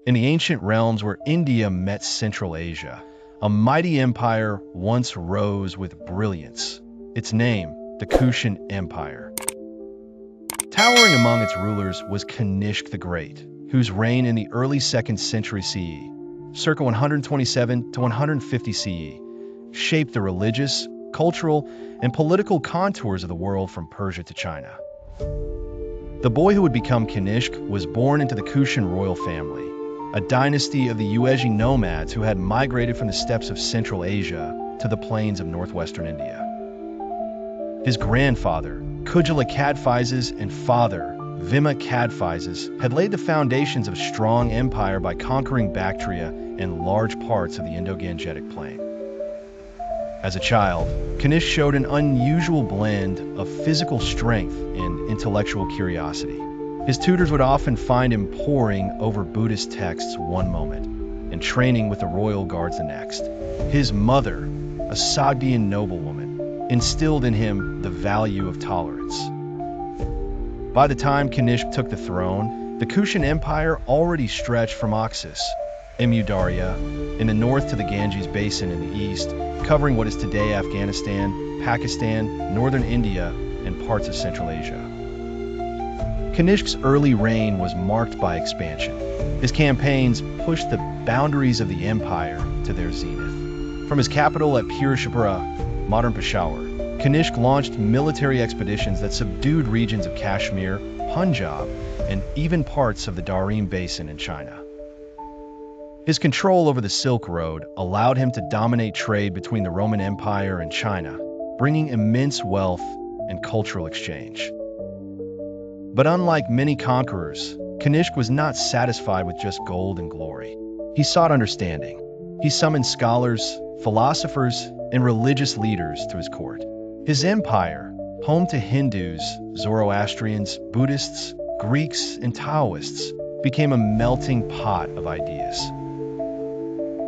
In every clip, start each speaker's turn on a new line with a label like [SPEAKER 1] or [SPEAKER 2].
[SPEAKER 1] In the ancient realms where India met Central Asia, a mighty empire once rose with brilliance. Its name, the Kushan Empire. Towering among its rulers was Kanishka the Great, whose reign in the early 2nd century CE, circa 127 to 150 CE, shaped the religious, cultural, and political contours of the world from Persia to China. The boy who would become Kanishka was born into the Kushan royal family, a dynasty of the Yuezhi nomads who had migrated from the steppes of Central Asia to the plains of northwestern India. His grandfather, Kujala Cadphises, and father, Vima Cadphises, had laid the foundations of a strong empire by conquering Bactria and large parts of the Indo-Gangetic plain. As a child, Kanishka showed an unusual blend of physical strength and intellectual curiosity. His tutors would often find him poring over Buddhist texts one moment and training with the royal guards the next. His mother, a Sogdian noblewoman, instilled in him the value of tolerance. By the time Kanishka took the throne, the Kushan Empire already stretched from Oxus, Amudarya, in the north to the Ganges Basin in the east, covering what is today Afghanistan, Pakistan, northern India, and parts of Central Asia. Kanishka's early reign was marked by expansion. His campaigns pushed the boundaries of the empire to their zenith. From his capital at Pirashapura, modern Peshawar, Kanishka launched military expeditions that subdued regions of Kashmir, Punjab, and even parts of the Darim Basin in China. His control over the Silk Road allowed him to dominate trade between the Roman Empire and China, bringing immense wealth and cultural exchange. But unlike many conquerors, Kanishka was not satisfied with just gold and glory. He sought understanding. He summoned scholars, philosophers, and religious leaders to his court. His empire, home to Hindus, Zoroastrians, Buddhists, Greeks, and Taoists, became a melting pot of ideas.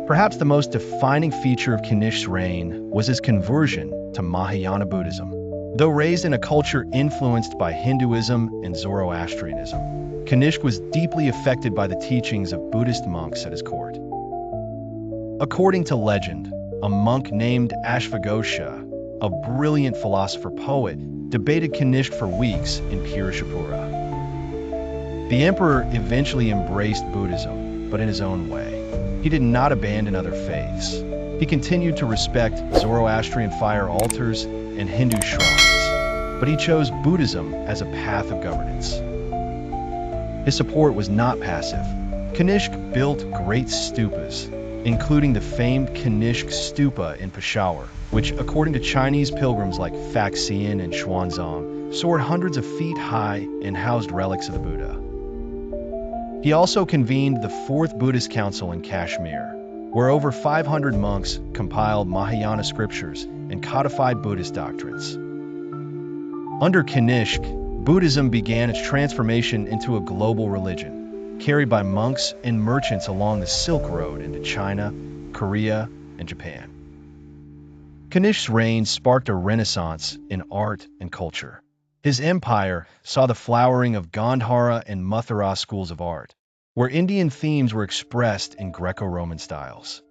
[SPEAKER 1] Perhaps the most defining feature of Kanishka's reign was his conversion to Mahayana Buddhism. Though raised in a culture influenced by Hinduism and Zoroastrianism, Kanishka was deeply affected by the teachings of Buddhist monks at his court. According to legend, a monk named Ashvaghosha, a brilliant philosopher-poet, debated Kanishka for weeks in Pirashapura. The emperor eventually embraced Buddhism, but in his own way. He did not abandon other faiths. He continued to respect Zoroastrian fire altars and Hindu shrines, but he chose Buddhism as a path of governance. His support was not passive. Kanishka built great stupas, including the famed Kanishka Stupa in Peshawar, which, according to Chinese pilgrims like Faxian and Xuanzang, soared hundreds of feet high and housed relics of the Buddha. He also convened the Fourth Buddhist Council in Kashmir, where over 500 monks compiled Mahayana scriptures and codified Buddhist doctrines. Under Kanishka, Buddhism began its transformation into a global religion, carried by monks and merchants along the Silk Road into China, Korea, and Japan. Kanishka's reign sparked a renaissance in art and culture. His empire saw the flowering of Gandhara and Mathura schools of art, where Indian themes were expressed in Greco-Roman styles.